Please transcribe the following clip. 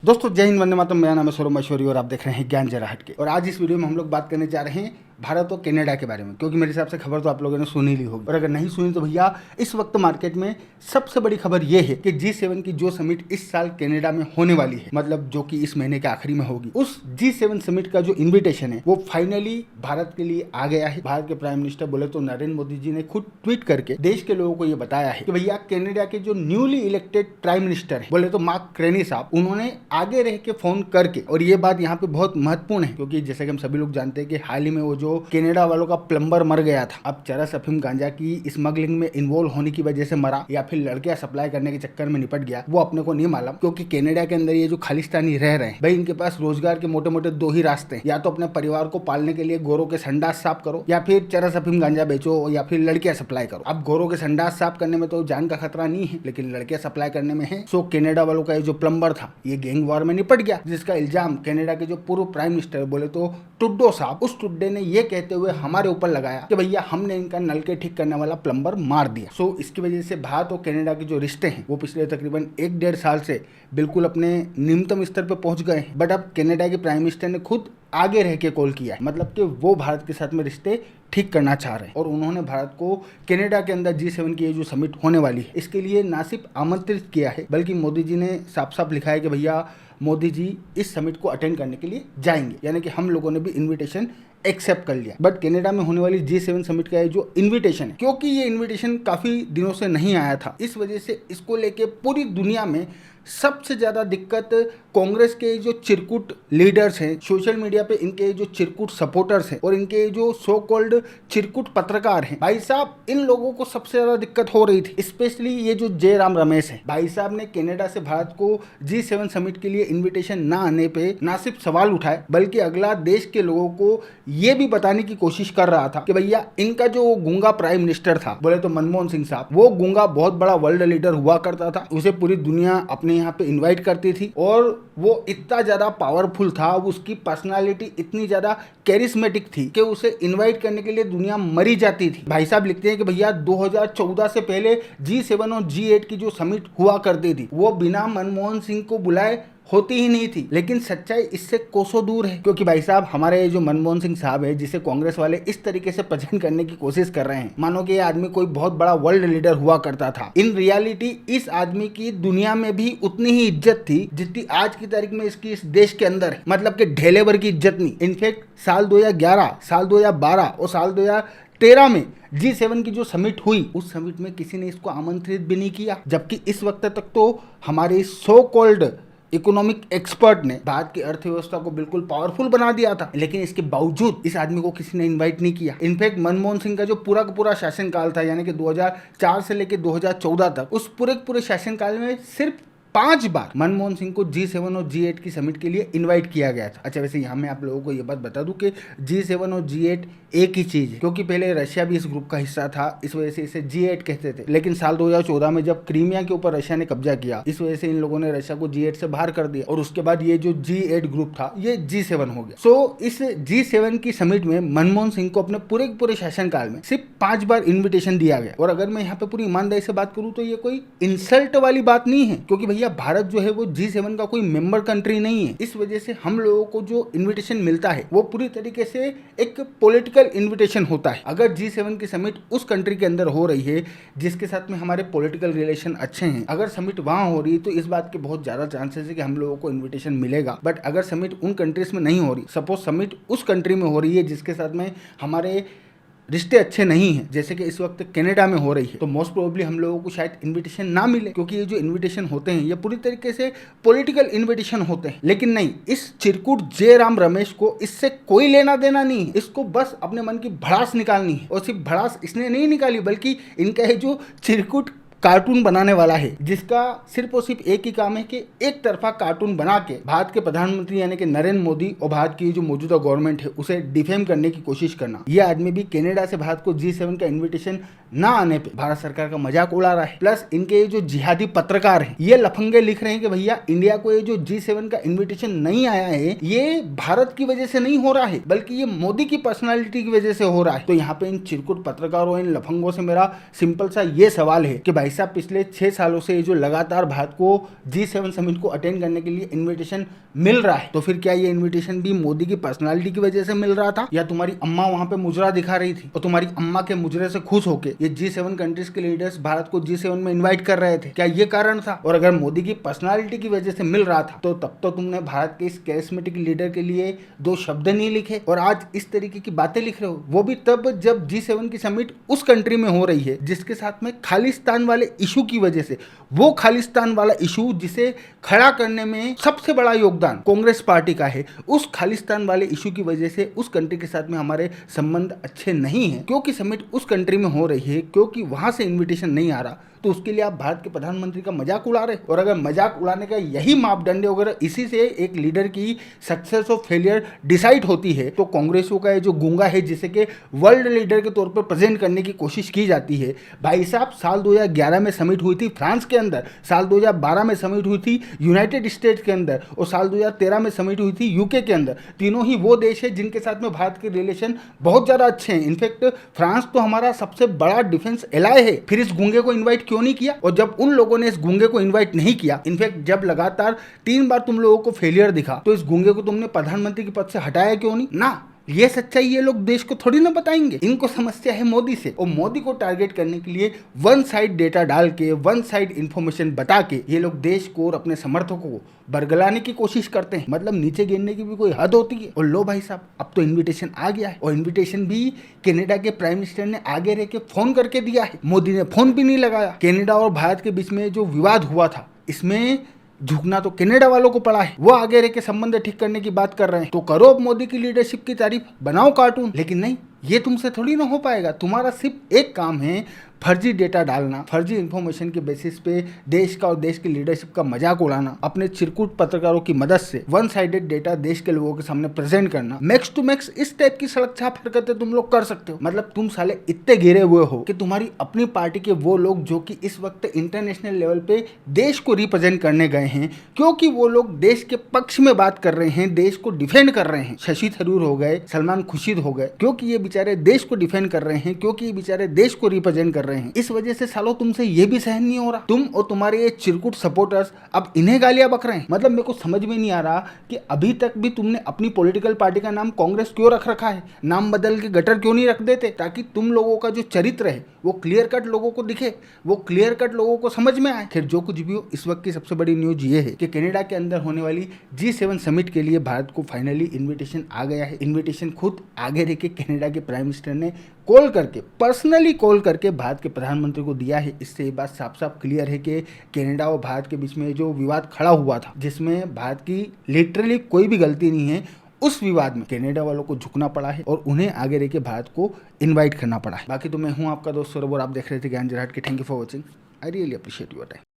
दोस्तों जय हिंद, वंदे मातरम। मेरा नाम है सौरभ मशहूरी और आप देख रहे हैं ज्ञान जरा हटके। और आज इस वीडियो में हम लोग बात करने जा रहे हैं भारत और कनाडा के बारे में, क्योंकि मेरे हिसाब से खबर तो आप लोगों ने सुनी ली होगी, और अगर नहीं सुनी तो भैया इस वक्त मार्केट में सबसे बड़ी खबर यह है कि G7 की जो समिट इस साल कनाडा में होने वाली है, मतलब जो कि इस महीने के आखिरी में होगी, उस G7 समिट का जो इन्विटेशन है वो फाइनली भारत के लिए आ गया है। भारत के प्राइम मिनिस्टर बोले तो नरेंद्र मोदी जी ने खुद ट्वीट करके देश के लोगों को ये बताया है कि भैया कनाडा के जो न्यूली इलेक्टेड प्राइम मिनिस्टर है, बोले तो मार्क कार्नी साहब, उन्होंने आगे रह के फोन करके, और ये बात यहाँ पे बहुत महत्वपूर्ण है क्योंकि जैसे कि हम सभी लोग जानते हैं कि हाल ही में वो जो कनाडा वालों का प्लम्बर मर गया था, अब चरस अफीम गांजा की स्मगलिंग में इन्वॉल्व होने की वजह से मरा या फिर लड़कियां सप्लाई करने के चक्कर में निपट गया, वो अपने को नहीं मालूम। क्योंकि कनाडा के अंदर ये जो खालिस्तानी रह रहे हैं भाई, इनके पास रोजगार के मोटे मोटे दो ही रास्ते हैं, या तो अपने परिवार को पालने के लिए गोरों के संडास साफ करो, या फिर चरस अफीम गांजा बेचो, या फिर लड़कियां सप्लाई करो। अब गोरों के संडास साफ करने में तो जान का खतरा नहीं है, लेकिन लड़कियां सप्लाई करने में है। सो कनाडा वालों का ये जो प्लम्बर था ये गैंग वॉर में निपट गया, जिसका इल्जाम कनाडा के जो पूर्व प्राइम मिनिस्टर बोले तो टुड्डो साहब, उस टुड्डे ने ये कहते हुए हमारे ऊपर लगाया कि भैया हमने इनका नल के ठीक करने वाला प्लम्बर मार दिया। सो इसकी वजह से भारत और कनाडा के जो रिश्ते हैं वो पिछले तकरीबन 1-1.5 साल से बिल्कुल अपने निम्नतम स्तर पर पहुंच गए हैं। बट अब कनाडा के प्राइम मिनिस्टर ने खुद आगे रह के कॉल किया है, मतलब कि वो भारत के साथ में रिश्ते ठीक करना चाह रहे हैं, और उन्होंने भारत को कनाडा के अंदर G7 की ये जो समिट होने वाली है इसके लिए ना सिर्फ आमंत्रित किया है, बल्कि मोदी जी ने साफ साफ लिखा है कि भैया मोदी जी इस समिट को अटेंड करने के लिए जाएंगे, यानी कि हम लोगों ने भी इनविटेशन एक्सेप्ट कर लिया। बट कनाडा में होने वाली G7 समिट का ये जो इनविटेशन है, क्योंकि ये इनविटेशन काफी दिनों से नहीं आया था, इस वजह से इसको लेके पूरी दुनिया में सबसे ज्यादा दिक्कत कांग्रेस के जो चिरकुट लीडर्स हैं, सोशल मीडिया पे इनके जो चिरकुट सपोर्टर्स हैं, और इनके जो सो कॉल्ड चिरकुट पत्रकार हैं, भाई साहब इन लोगों को सबसे ज्यादा दिक्कत हो रही थी। स्पेशली ये जो जयराम रमेश है, भाई साहब ने कनाडा से भारत को G7 समिट के लिए इन्विटेशन ना आने पे ना सिर्फ सवाल उठाए, बल्कि अगला देश के लोगों को ये भी बताने की कोशिश कर रहा था कि भैया इनका जो गूंगा प्राइम मिनिस्टर था, बोले तो मनमोहन सिंह साहब, वो गूंगा बहुत बड़ा वर्ल्ड लीडर हुआ करता था, उसे पूरी दुनिया अपने यहाँ पे इनवाइट करती थी, और वो इतना ज्यादा पावरफुल था, उसकी पर्सनालिटी इतनी ज्यादा कैरिस्मेटिक थी कि उसे इनवाइट करने के लिए दुनिया मरी जाती थी। भाई साहब लिखते हैं कि भैया 2014 से पहले G7 और G8 की जो समिट हुआ करती थी वो बिना मनमोहन सिंह को बुलाए होती ही नहीं थी। लेकिन सच्चाई इससे कोसों दूर है, क्योंकि भाई साहब हमारे जो मनमोहन सिंह साहब है, जिसे कांग्रेस वाले इस तरीके से प्रेजेंट करने की कोशिश कर रहे हैं मानो कि ये आदमी कोई बहुत बड़ा वर्ल्ड लीडर हुआ करता था। इन रियलिटी इस आदमी की दुनिया में भी उतनी ही इज्जत थी जितनी आज की तारीख में इसकी इस देश के अंदर है, मतलब कि ढेले भर की इज्जत नहीं। इनफैक्ट साल 2011, साल 2012 और साल 2013 में G7 की जो समिट हुई, उस समिट में किसी ने इसको आमंत्रित भी नहीं किया, जबकि इस वक्त तक तो हमारे सो कॉल्ड इकोनॉमिक एक्सपर्ट ने भारत की अर्थव्यवस्था को बिल्कुल पावरफुल बना दिया था, लेकिन इसके बावजूद इस आदमी को किसी ने इनवाइट नहीं किया। इनफैक्ट मनमोहन सिंह का जो पूरा का पूरा शासनकाल था, यानी कि 2004 से लेकर 2014 तक, उस पूरे शासनकाल में सिर्फ 5 बार मनमोहन सिंह को G7 और G8 की समिट के लिए इनवाइट किया गया था। अच्छा, वैसे यहाँ मैं आप लोगों को ये बात बता दूं कि G7 और G8 एक ही चीज है, क्योंकि पहले रशिया भी इस ग्रुप का हिस्सा था, इस वजह से इसे G8 कहते थे। लेकिन साल 2014 में जब क्रीमिया के ऊपर रशिया ने कब्जा किया, इस वजह से इन लोगों ने रशिया को G8 से बाहर कर दिया, और उसके बाद ये जो G8 ग्रुप था ये G7 हो गया। सो इस G7 की समिट में मनमोहन सिंह को अपने पूरे शासनकाल में सिर्फ 5 बार इन्विटेशन दिया गया। और अगर मैं यहाँ पे पूरी ईमानदारी से बात करूँ तो ये कोई इंसल्ट वाली बात नहीं है, क्योंकि भैया भारत जो है वो G7 का कोई मेंबर कंट्री नहीं है। इस वजह से हम लोगों को जो इन्विटेशन मिलता है वो पूरी तरीके से एक पॉलिटिकल इन्विटेशन होता है। अगर G7 की समिट उस कंट्री के अंदर हो रही है जिसके साथ में हमारे पॉलिटिकल रिलेशन अच्छे हैं, अगर समिट वहां हो रही है तो इस बात के बहुत ज्यादा चांसेस है कि हम लोगों को इन्विटेशन मिलेगा। बट अगर समिट उन कंट्रीज में नहीं हो रही, सपोज समिट उस कंट्री में हो रही है जिसके साथ में हमारे रिश्ते अच्छे नहीं हैं, जैसे कि इस वक्त कनाडा में हो रही है, तो मोस्ट प्रोबेबली हम लोगों को शायद इनविटेशन ना मिले, क्योंकि ये जो इनविटेशन होते हैं ये पूरी तरीके से पॉलिटिकल इनविटेशन होते हैं। लेकिन नहीं, इस चिरकुट जयराम रमेश को इससे कोई लेना देना नहीं है, इसको बस अपने मन की भड़ास निकालनी है। और सिर्फ भड़ास इसने नहीं निकाली, बल्कि इनका ये जो चिरकुट कार्टून बनाने वाला है, जिसका सिर्फ और सिर्फ एक ही काम है कि एक तरफा कार्टून बना के भारत के प्रधानमंत्री यानी कि नरेंद्र मोदी और भारत की जो मौजूदा गवर्नमेंट है उसे डिफेम करने की कोशिश करना। यह आदमी भी कनाडा से भारत को G7 का इन्विटेशन ना आने पे भारत सरकार का मजाक उड़ा रहा है। प्लस इनके जो जिहादी पत्रकार हैं ये लफंगे लिख रहे हैं कि भैया इंडिया को ये जो G7 का इन्विटेशन नहीं आया है ये भारत की वजह से नहीं हो रहा है बल्कि ये मोदी की पर्सनालिटी की वजह से हो रहा है। तो यहाँ पे इन चिरकुट पत्रकारों, इन लफंगों से मेरा सिंपल सा ये सवाल है कि भाई साहब पिछले 6 सालों से जो लगातार भारत को G7 समिट को अटेंड करने के लिए इन्विटेशन मिल रहा है तो फिर क्या ये इन्विटेशन भी मोदी की पर्सनालिटी की वजह से मिल रहा था या तुम्हारी अम्मा वहां पे मुजरा दिखा रही थी और तुम्हारी अम्मा के मुजरे से खुश होके ये G7 कंट्रीज के लीडर्स भारत को G7 में इनवाइट कर रहे थे? क्या ये कारण था? और अगर मोदी की पर्सनालिटी की वजह से मिल रहा था तो तब तो तुमने भारत के इस कैरिस्मेटिक लीडर के लिए 2 शब्द नहीं लिखे और आज इस तरीके की बातें लिख रहे हो, वो भी तब जब G7 की समिट उस कंट्री में हो रही है जिसके साथ में खालिस्तान वाले इशू की वजह से, वो खालिस्तान वाला इशू जिसे खड़ा करने में सबसे बड़ा योगदान कांग्रेस पार्टी का है, उस खालिस्तान वाले इशू की वजह से उस कंट्री के साथ में हमारे संबंध अच्छे नहीं हैं क्योंकि समिट उस कंट्री में हो रही है, क्योंकि वहां से इन्विटेशन नहीं आ रहा तो उसके लिए आप भारत के प्रधानमंत्री का मजाक उड़ा रहे। और अगर मजाक उड़ाने का यही मापदंड है, अगर इसी से एक लीडर की सक्सेस और फेलियर डिसाइड होती है तो कांग्रेसों का ये जो गूंगा है जिसे कि वर्ल्ड लीडर के तौर पर प्रेजेंट करने की कोशिश की जाती है, भाई साहब साल 2011 में समिट हुई थी फ्रांस के अंदर, साल 2012 में समिट हुई थी यूनाइटेड स्टेट्स के अंदर और साल 2013 में समिट हुई थी यूके के अंदर। तीनों ही वो देश है जिनके साथ में भारत के रिलेशन बहुत ज्यादा अच्छे हैं। इनफैक्ट फ्रांस तो हमारा सबसे बड़ा डिफेंस एलाय है, फिर इस गूंगे को इन्वाइट क्यों नहीं किया? और जब उन लोगों ने इस गूंगे को इनवाइट नहीं किया, इनफैक्ट जब लगातार 3 बार तुम लोगों को फेलियर दिखा तो इस गूंगे को तुमने प्रधानमंत्री के पद से हटाया क्यों नहीं? ना, ये सच्चाई ये लोग देश को थोड़ी ना बताएंगे। इनको समस्या है मोदी से और मोदी को टारगेट करने के लिए वन साइड डेटा डाल के, वन साइड इंफॉर्मेशन बता के ये लोग देश को और अपने समर्थकों को बरगलाने की कोशिश करते हैं। मतलब नीचे गिरने की भी कोई हद होती है। और लो भाई साहब अब तो इन्विटेशन आ गया है और इन्विटेशन भी कनाडा के प्राइम मिनिस्टर ने आगे रह के फोन करके दिया है, मोदी ने फोन भी नहीं लगाया। कनाडा और भारत के बीच में जो विवाद हुआ था इसमें झुकना तो कनाडा वालों को पड़ा है, वो आगे रह के संबंध ठीक करने की बात कर रहे हैं। तो करो अब मोदी की लीडरशिप की तारीफ, बनाओ कार्टून, लेकिन नहीं, ये तुमसे थोड़ी ना हो पाएगा। तुम्हारा सिर्फ एक काम है फर्जी डेटा डालना, फर्जी इंफॉर्मेशन के बेसिस पे देश का और देश की लीडरशिप का मजाक उड़ाना, अपने चिरकुट पत्रकारों की मदद से वन साइडेड डेटा देश के लोगों के सामने प्रेजेंट करना, मैक्स टू मैक्स इस टाइप की सड़क छाप हरकतें तुम लोग कर सकते हो। मतलब तुम साले इतने गिरे हुए हो कि तुम्हारी अपनी पार्टी के वो लोग जो कि इस वक्त इंटरनेशनल लेवल पे देश को रिप्रेजेंट करने गए हैं, क्योंकि वो लोग देश के पक्ष में बात कर रहे हैं, देश को डिफेंड कर रहे हैं, शशि थरूर हो गए, सलमान खुर्शीद हो गए, क्योंकि ये बेचारे देश को डिफेंड कर रहे हैं, क्योंकि ये बेचारे देश को रिप्रेजेंट कर रहे हैं। इस वजह से सालों तुमसे ये भी सहन नहीं हो रहा। तुम और तुम्हारे ये चिरकुट सपोर्टर्स अब इन्हें गालियां बक रहे हैं। मतलब मेरे को समझ में नहीं आ रहा कि अभी तक भी तुमने अपनी पॉलिटिकल पार्टी का नाम कांग्रेस क्यों रख रखा है? नाम बदल के गटर क्यों नहीं रख देते, ताकि तुम लोगों का जो चरित्र है वो क्लियर कट लोगों को दिखे, वो क्लियर कट लोगों को समझ में आए। फिर जो कुछ भी हो, इस वक्त की सबसे बड़ी न्यूज ये है कि कनाडा के अंदर होने वाली G7 समिट के लिए भारत को फाइनली इन्विटेशन आ गया है। इन्विटेशन खुद आगे रह के कनाडा के प्राइम मिनिस्टर ने कॉल करके, पर्सनली कॉल करके भारत के प्रधानमंत्री को दिया है। इससे ये बात साफ साफ क्लियर है कि कनाडा और भारत के बीच में जो विवाद खड़ा हुआ था, जिसमें भारत की लिटरली कोई भी गलती नहीं है, उस विवाद में कनाडा वालों को झुकना पड़ा है और उन्हें आगे रह के भारत को इनवाइट करना पड़ा है। बाकी तो मैं हूं आपका दोस्त सौरभ और आप देख रहे थे ज्ञान जरहट के। Thank you for watching, I really appreciate your time.